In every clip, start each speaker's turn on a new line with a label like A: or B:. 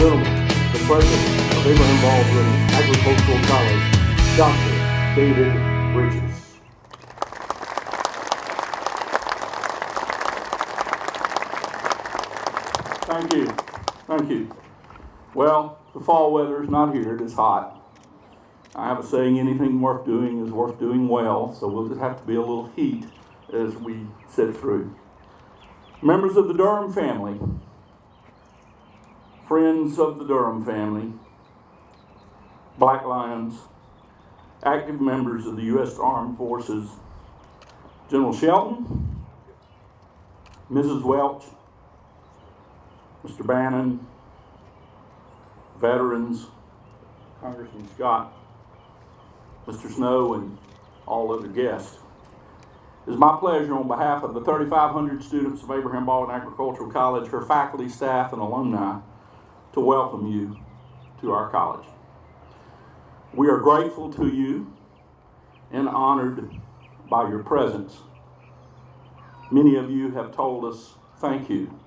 A: gentlemen, the president of Abraham Baldwin Agricultural College, Dr. David Bridges. Thank you. Thank you. Well, the fall weather is not here. It is hot. I have a saying, anything worth doing is worth doing well, so we'll just have to be a little heat as we sit through. Members of the Durham family, friends of the Durham family, Black Lions, active members of the U.S. Armed Forces, General Shelton, Mrs. Welch, Mr. Bannon, veterans, Congressman Scott, Mr. Snow, and all other guests. It is my pleasure on behalf of the 3,500 students of Abraham Baldwin Agricultural College, her faculty, staff, and alumni, to welcome you to our college. We are grateful to you and honored by your presence. Many of you have told us thank you.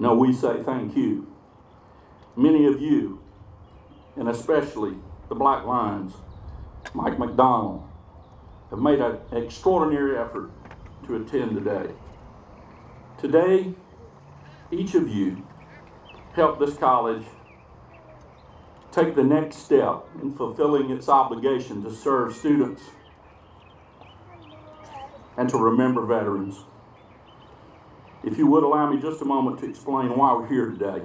A: No, we say thank you. Many of you, and especially the Black Lions, Mike McDonald, have made an extraordinary effort to attend today. Today, each of you helped this college take the next step in fulfilling its obligation to serve students and to remember veterans. If you would allow me just a moment to explain why we're here today.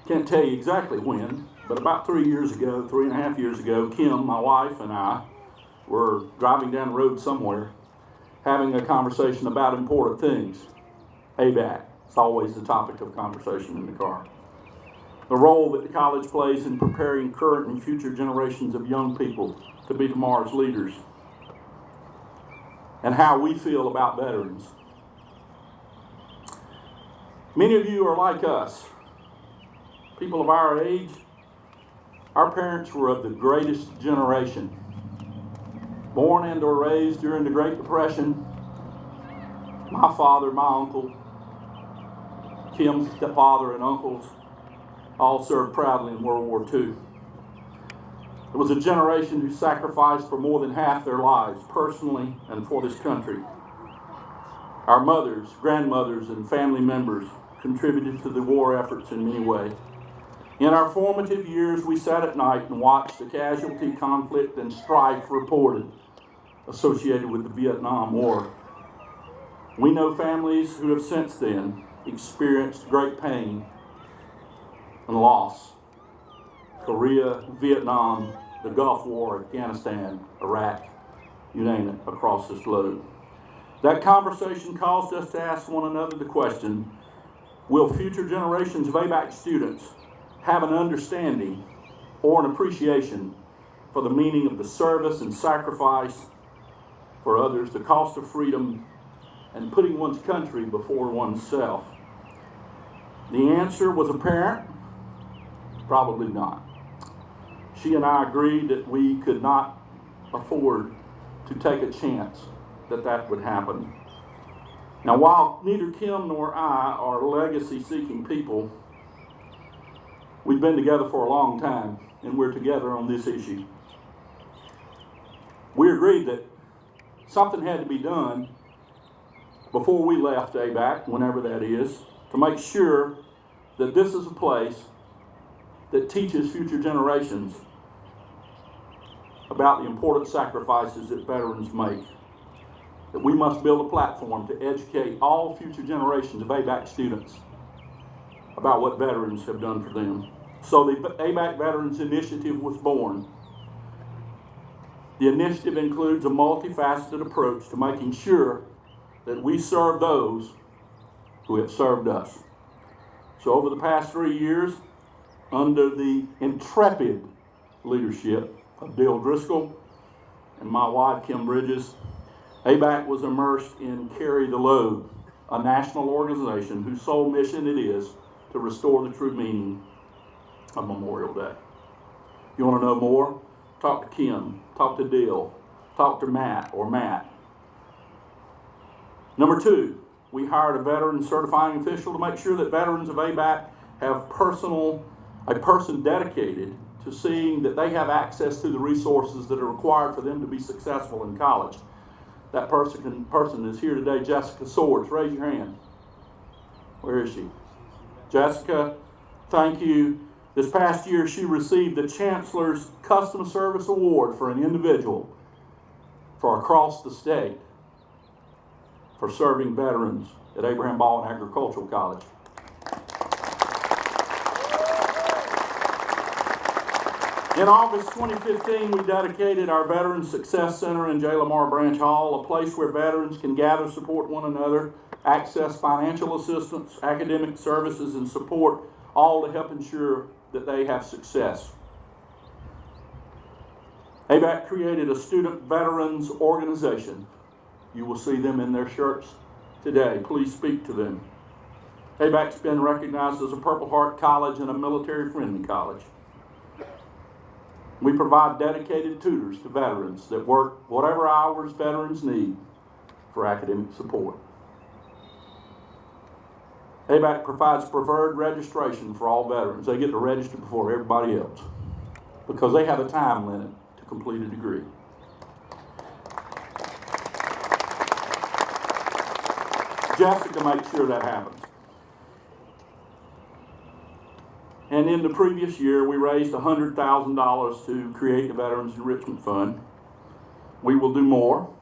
A: Can't tell you exactly when, but about 3.5 years ago, Kim, my wife, and I were driving down the road somewhere, having a conversation about important things. Abac, it's always the topic of conversation in the car. The role that the college plays in preparing current and future generations of young people to be tomorrow's leaders, and how we feel about veterans. Many of you are like us. People of our age, our parents were of the greatest generation. Born and or raised during the Great Depression. My father, my uncle, Kim's stepfather and uncles all served proudly in World War II. It was a generation who sacrificed for more than half their lives, personally and for this country. Our mothers, grandmothers, and family members contributed to the war efforts in many ways. In our formative years, we sat at night and watched the casualty, conflict, and strife reported associated with the Vietnam War. We know families who have since then experienced great pain and loss. Korea, Vietnam, the Gulf War, Afghanistan, Iraq, you name it, across this globe. That conversation caused us to ask one another the question, will future generations of Abac students have an understanding or an appreciation for the meaning of the service and sacrifice for others, the cost of freedom, and putting one's country before oneself? The answer was apparent, probably not. She and I agreed that we could not afford to take a chance that would happen. Now, while neither Kim nor I are legacy-seeking people, we've been together for a long time, and we're together on this issue. We agreed that something had to be done before we left Abac, whenever that is, to make sure that this is a place that teaches future generations about the important sacrifices that veterans make. That we must build a platform to educate all future generations of Abac students about what veterans have done for them. So the Abac Veterans Initiative was born. The initiative includes a multifaceted approach to making sure that we serve those who have served us. So over the past 3 years, under the intrepid leadership of Bill Driscoll and my wife, Kim Bridges, Abac was immersed in Carry the Load, a national organization whose sole mission it is to restore the true meaning of Memorial Day. You want to know more? Talk to Kim, talk to Dill, talk to Matt or Matt. Number 2, we hired a veteran certifying official to make sure that veterans of Abac have a person dedicated to seeing that they have access to the resources that are required for them to be successful in college. That person is here today, Jessica Swords. Raise your hand. Where is she? Jessica, thank you. This past year, she received the Chancellor's Customer Service Award for an individual for across the state for serving veterans at Abraham Baldwin Agricultural College. In August 2015, we dedicated our Veterans Success Center in J. Lamar Branch Hall, a place where veterans can gather, support one another, access financial assistance, academic services, and support, all to help ensure that they have success. Abac created a student veterans organization. You will see them in their shirts today. Please speak to them. Abac's been recognized as a Purple Heart College and a military-friendly college. We provide dedicated tutors to veterans that work whatever hours veterans need for academic support. Abac provides preferred registration for all veterans. They get to register before everybody else because they have a time limit to complete a degree. Jessica makes sure that happens. And in the previous year, we raised $100,000 to create the Veterans Enrichment Fund. We will do more.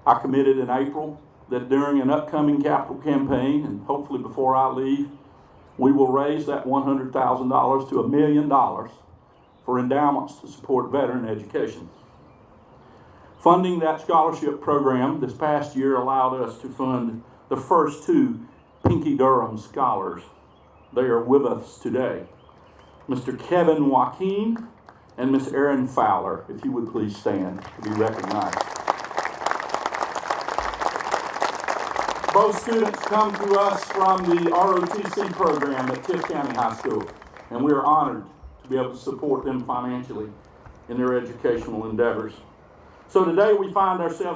A: I committed in April that during an upcoming capital campaign, and hopefully before I leave, we will raise that $100,000 to $1 million for endowments to support veteran education. Funding that scholarship program this past year allowed us to fund the first 2 Pinky Durham scholars. They are with us today. Mr. Kevin Joaquin and Miss Erin Fowler, if you would please stand to be recognized. Both students come to us from the ROTC program at Tift County High School, and we are honored to be able to support them financially in their educational endeavors. So today we find ourselves